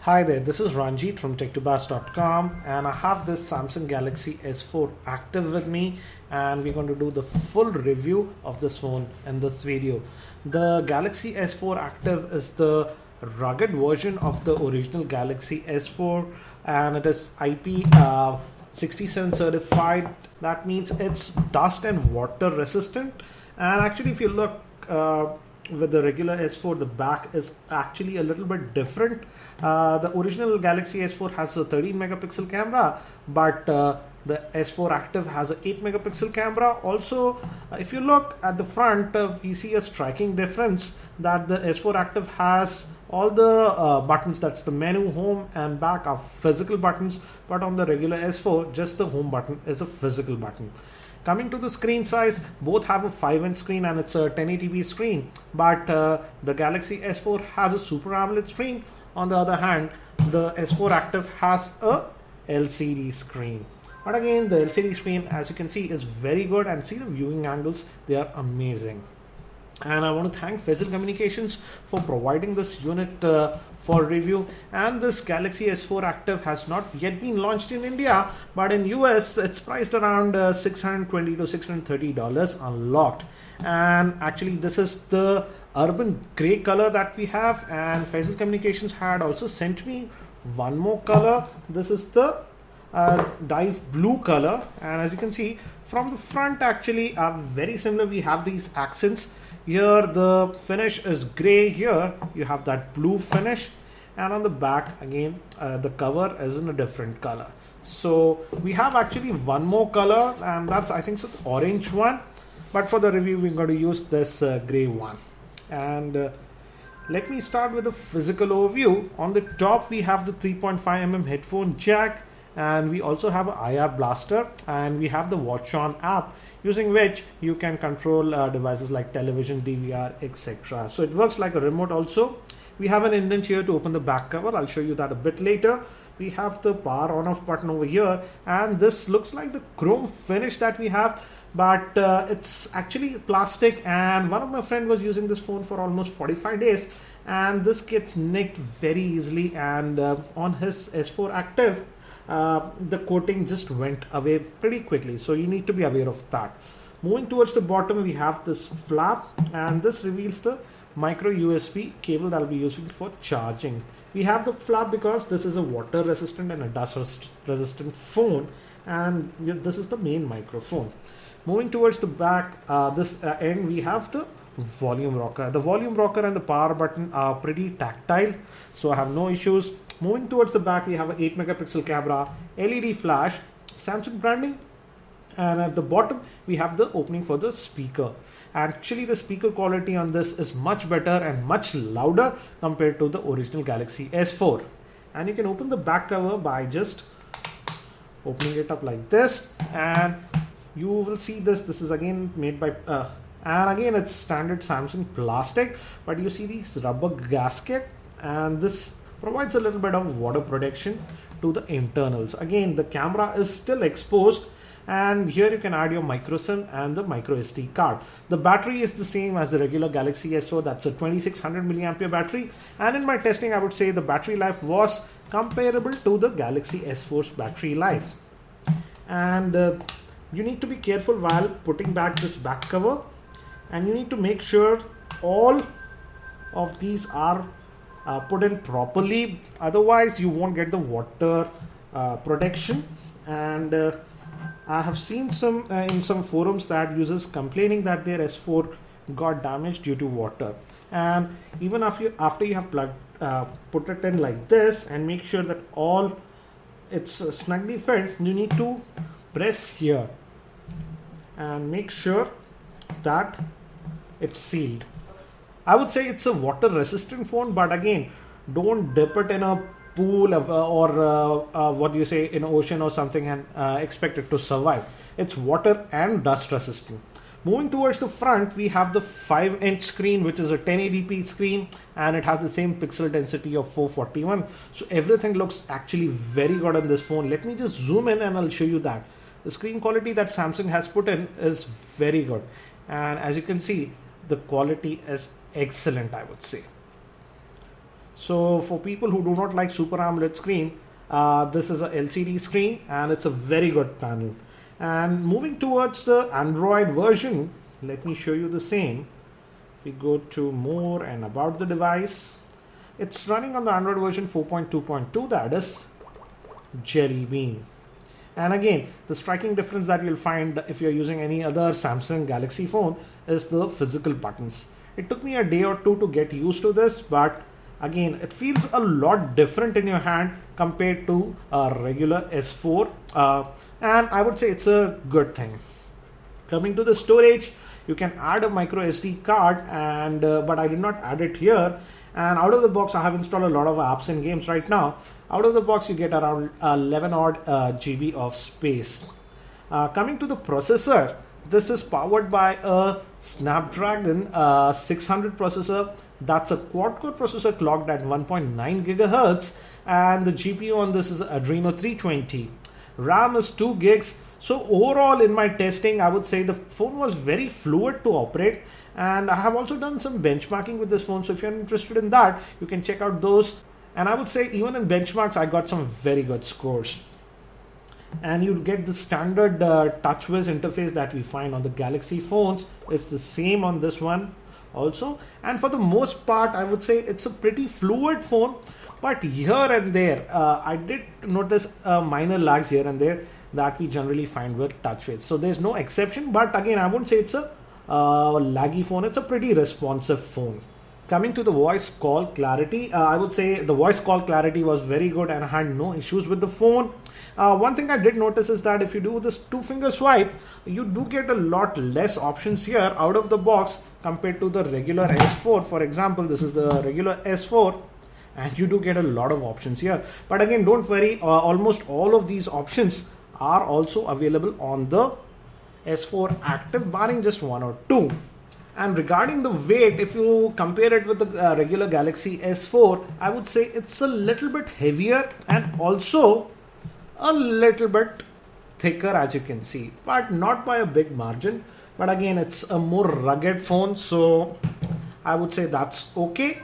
Hi there, this is Ranjit from tech2bars.com and I have this Samsung Galaxy S4 active with me and we're going to do the full review of this phone in this video. The Galaxy S4 active is the rugged version of the original Galaxy S4 and it is IP67 certified. That means it's dust and water resistant, and actually if you look with the regular S4, the back is actually a little bit different. The original Galaxy S4 has a 13 megapixel camera, but the S4 Active has a 8 megapixel camera. Also, if you look at the front, we see a striking difference that the S4 Active has all the buttons, that's the menu, home and back, are physical buttons, but on the regular S4, just the home button is a physical button. Coming to the screen size, both have a 5-inch screen and it's a 1080p screen, but the Galaxy S4 has a Super AMOLED screen. On the other hand, the S4 Active has a LCD screen. But again, the LCD screen, as you can see, is very good, and see the viewing angles, they are amazing. And I want to thank Faisal Communications for providing this unit for review. And this Galaxy S4 Active has not yet been launched in India, but in US it's priced around $620 to $630 unlocked. And actually this is the urban gray color that we have, and Faisal Communications had also sent me one more color. This is the dive blue color, and as you can see from the front, actually are very similar. We have these accents. Here the finish is gray, here you have that blue finish, and on the back again the cover is in a different color. So we have actually one more color, and that's, I think, so the orange one, but for the review we're going to use this gray one. And let me start with the physical overview. On the top we have the 3.5mm headphone jack, and we also have an IR blaster, and we have the Watch On app, using which you can control devices like television, DVR, etc. So it works like a remote also. We have an indent here to open the back cover. I'll show you that a bit later. We have the power on off button over here, and this looks like the chrome finish that we have, but it's actually plastic, and one of my friends was using this phone for almost 45 days and this gets nicked very easily, and on his S4 Active the coating just went away pretty quickly, so you need to be aware of that. Moving towards the bottom, we have this flap, and this reveals the micro USB cable that I'll be using for charging. We have the flap because this is a water resistant and a dust resistant phone, and this is the main microphone. Moving towards the back, this end, we have the volume rocker. The volume rocker and the power button are pretty tactile, so I have no issues. Moving towards the back, we have an 8 megapixel camera, LED flash, Samsung branding, and at the bottom we have the opening for the speaker. Actually the speaker quality on this is much better and much louder compared to the original Galaxy S4. And you can open the back cover by just opening it up like this, and you will see this is again made by and again it's standard Samsung plastic, but you see these rubber gasket, and this provides a little bit of water protection to the internals. Again, the camera is still exposed, and here you can add your micro SIM and the micro SD card. The battery is the same as the regular Galaxy S4, that's a 2600 milliampere battery, and in my testing I would say the battery life was comparable to the Galaxy S4's battery life. And you need to be careful while putting back this back cover, and you need to make sure all of these are put in properly, otherwise you won't get the water protection. And I have seen some in some forums that users complaining that their S4 got damaged due to water. And even after you have put it in like this and make sure that all it's snugly filled, you need to press here and make sure that it's sealed. I would say it's a water resistant phone, but again, don't dip it in a pool or what do you say, in an ocean or something and expect it to survive. It's water and dust resistant. Moving towards the front, we have the 5-inch screen, which is a 1080p screen, and it has the same pixel density of 441. So everything looks actually very good on this phone. Let me just zoom in and I'll show you that. The screen quality that Samsung has put in is very good, and as you can see, the quality is excellent, I would say. So for people who do not like Super AMOLED screen, this is a LCD screen and it's a very good panel. And moving towards the Android version, let me show you the same. If we go to more and about the device, it's running on the Android version 4.2.2, that is Jelly Bean. And again, the striking difference that you'll find if you're using any other Samsung Galaxy phone is the physical buttons. It took me a day or two to get used to this, but again, it feels a lot different in your hand compared to a regular S4, and I would say it's a good thing. Coming to the storage, you can add a micro SD card, and but I did not add it here. And out of the box, I have installed a lot of apps and games right now. Out of the box, you get around 11 odd GB of space. Coming to the processor, this is powered by a Snapdragon 600 processor. That's a quad-core processor clocked at 1.9 gigahertz, and the GPU on this is Adreno 320. RAM is 2 gigs. So overall, in my testing, I would say the phone was very fluid to operate, and I have also done some benchmarking with this phone. So if you're interested in that, you can check out those. And I would say even in benchmarks, I got some very good scores. And you get the standard TouchWiz interface that we find on the Galaxy phones. It's the same on this one also. And for the most part, I would say it's a pretty fluid phone. But here and there, I did notice minor lags here and there that we generally find with TouchWiz. So there's no exception. But again, I won't say it's a laggy phone. It's a pretty responsive phone. Coming to the voice call clarity, I would say the voice call clarity was very good and I had no issues with the phone. One thing I did notice is that if you do this 2-finger swipe, you do get a lot less options here out of the box compared to the regular S4. For example, this is the regular S4 and you do get a lot of options here. But again, don't worry, almost all of these options are also available on the S4 Active, barring just one or two. And regarding the weight, if you compare it with the regular Galaxy S4, I would say it's a little bit heavier and also a little bit thicker, as you can see, but not by a big margin. But again, it's a more rugged phone, so I would say that's okay.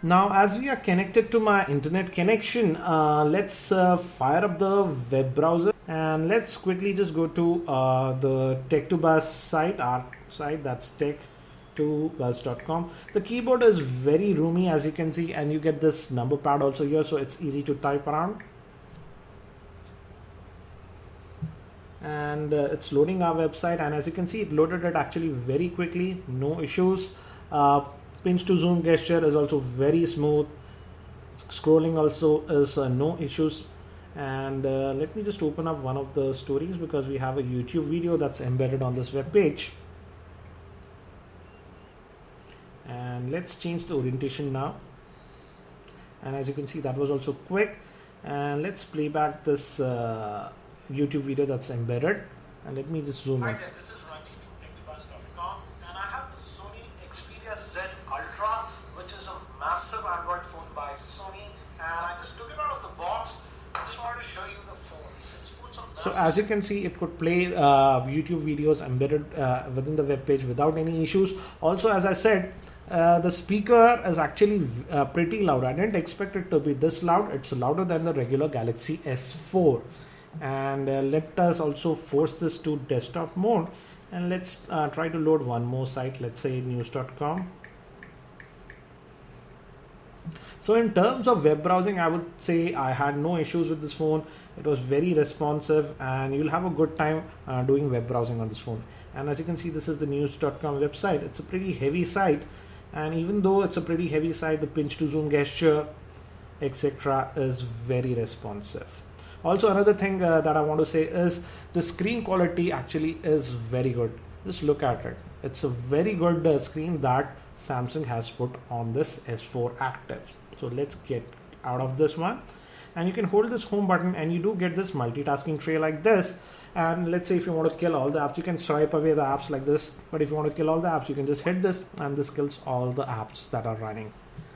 Now, as we are connected to my internet connection, let's fire up the web browser and let's quickly just go to the Tech2Buzz site, our site, that's tech2buzz.com. The keyboard is very roomy, as you can see, and you get this number pad also here, so it's easy to type around. And it's loading our website, and as you can see, it loaded it actually very quickly, no issues. Pinch to zoom gesture is also very smooth. Scrolling also is no issues. And let me just open up one of the stories because we have a YouTube video that's embedded on this web page. And let's change the orientation now. And as you can see, that was also quick. And let's play back this YouTube video that's embedded. And let me just zoom in. Hi there, this is Ranjit from Tech2Buzz.com, and I have the Sony Xperia Z Ultra, which is a massive Android phone by Sony, and I just took it out of the box. I just wanted to show you the phone. So as you can see, it could play YouTube videos embedded within the web page without any issues. Also, as I said, the speaker is actually pretty loud. I didn't expect it to be this loud. It's louder than the regular Galaxy S4. And let us also force this to desktop mode, and let's try to load one more site, let's say news.com. So in terms of web browsing, I would say I had no issues with this phone. It was very responsive and you'll have a good time doing web browsing on this phone. And as you can see, this is the news.com website. It's a pretty heavy site, and even though it's a pretty heavy site, the pinch to zoom gesture, etc. is very responsive. Also, another thing that I want to say is the screen quality actually is very good. Just look at it. It's a very good screen that Samsung has put on this S4 Active. So let's get out of this one. And you can hold this home button and you do get this multitasking tray like this. And let's say if you want to kill all the apps, you can swipe away the apps like this. But if you want to kill all the apps, you can just hit this and this kills all the apps that are running.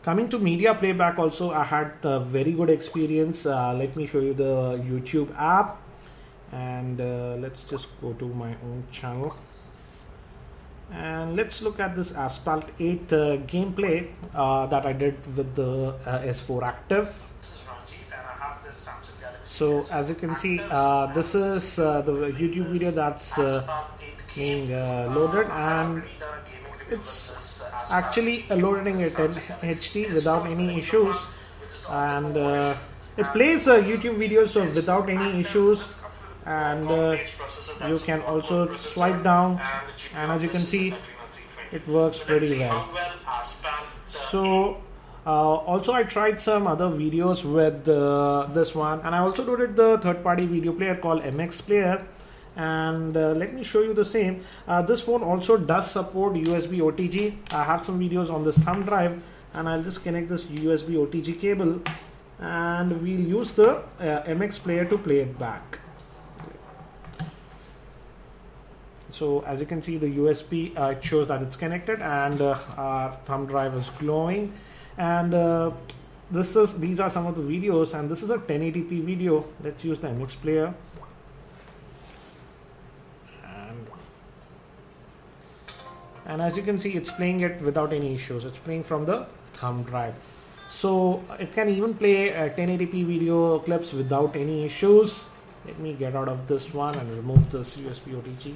Coming to media playback also, I had a very good experience. Let me show you the YouTube app, and let's just go to my own channel. And let's look at this Asphalt 8 gameplay that I did with the S4 Active. This is Ranjit and I have this Samsung Galaxy So S4 as you can see, Active. this is the YouTube video that's being loaded, and it's actually loading it in HD without any issues, and it plays YouTube videos so without any issues, and you can also swipe down, and as you can see, it works pretty well. So also I tried some other videos with this one, and I also loaded the third-party video player called MX Player, and let me show you the same. This phone also does support USB OTG. I have some videos on this thumb drive, and I'll just connect this USB OTG cable, and we'll use the MX Player to play it back. So as you can see, the USB it shows that it's connected, and our thumb drive is glowing, and these are some of the videos, and this is a 1080p video. Let's use the MX Player, and as you can see, it's playing it without any issues. It's playing from the thumb drive, so it can even play 1080p video clips without any issues. Let me get out of this one and remove this USB OTG.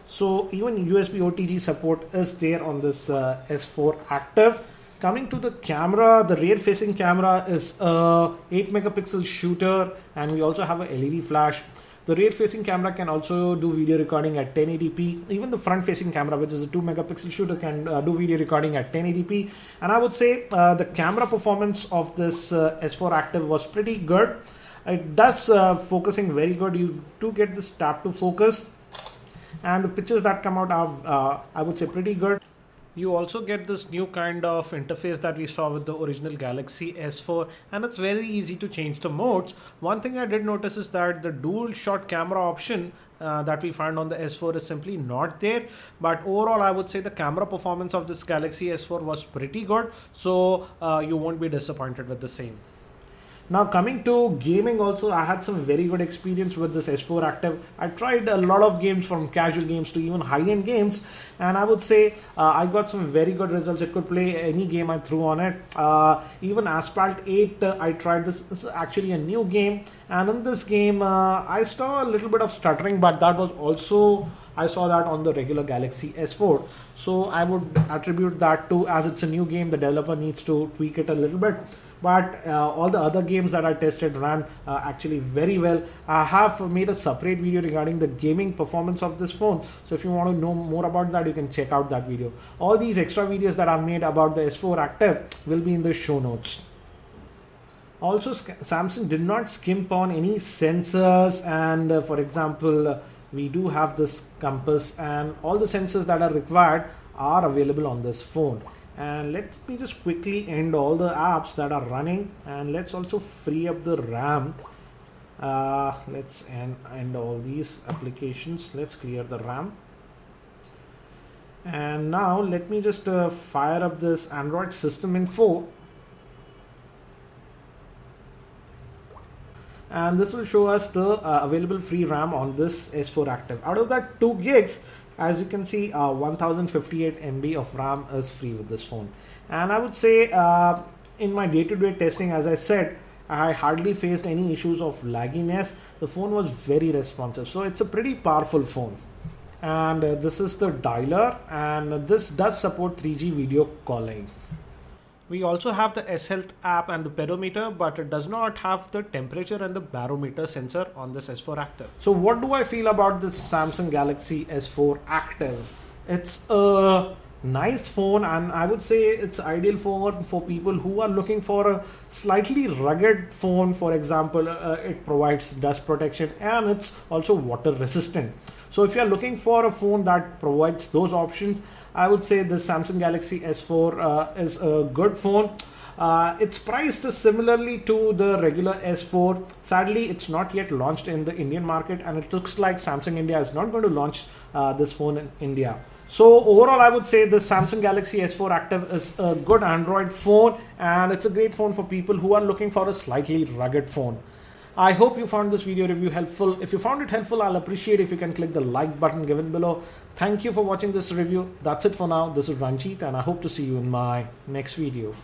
So even USB OTG support is there on this S4 Active. Coming to the camera, the rear facing camera is a 8 megapixel shooter, and we also have a LED flash. The rear facing camera can also do video recording at 1080p. Even the front facing camera, which is a 2 megapixel shooter, can do video recording at 1080p. And I would say the camera performance of this S4 Active was pretty good. It does focusing very good. You do get this tap to focus, and the pictures that come out are I would say pretty good. You also get this new kind of interface that we saw with the original Galaxy S4, and it's very easy to change the modes. One thing I did notice is that the dual shot camera option that we find on the S4 is simply not there, but overall I would say the camera performance of this Galaxy S4 was pretty good, so you won't be disappointed with the same. Now coming to gaming, also I had some very good experience with this S4 Active. I tried a lot of games, from casual games to even high-end games, and I would say I got some very good results. It could play any game I threw on it. Even Asphalt 8 I tried. This is actually a new game, and in this game I saw a little bit of stuttering, but that was also, I saw that on the regular Galaxy S4. So I would attribute that to, as it's a new game, the developer needs to tweak it a little bit. But all the other games that I tested ran actually very well. I have made a separate video regarding the gaming performance of this phone. So if you want to know more about that, you can check out that video. All these extra videos that I've made about the S4 Active will be in the show notes. Also, Samsung did not skimp on any sensors, and for example, we do have this compass, and all the sensors that are required are available on this phone. And let me just quickly end all the apps that are running, and let's also free up the RAM. Let's end all these applications. Let's clear the RAM. And now let me just fire up this Android System Info, and this will show us the available free RAM on this S4 Active. Out of that, 2 gigs, as you can see, 1058 MB of RAM is free with this phone. And I would say in my day-to-day testing, as I said, I hardly faced any issues of lagginess. The phone was very responsive, so it's a pretty powerful phone. And this is the dialer, and this does support 3G video calling. We also have the S-Health app and the pedometer, but it does not have the temperature and the barometer sensor on this S4 Active. So what do I feel about this Samsung Galaxy S4 Active? It's a nice phone, and I would say it's ideal for people who are looking for a slightly rugged phone. For example, it provides dust protection, and it's also water resistant. So if you are looking for a phone that provides those options, I would say the Samsung Galaxy S4 is a good phone. It's priced similarly to the regular S4. Sadly, it's not yet launched in the Indian market, and it looks like Samsung India is not going to launch this phone in India. So overall, I would say the Samsung Galaxy S4 Active is a good Android phone, and it's a great phone for people who are looking for a slightly rugged phone. I hope you found this video review helpful. If you found it helpful, I'll appreciate if you can click the like button given below. Thank you for watching this review. That's it for now. This is Ranjit and I hope to see you in my next video.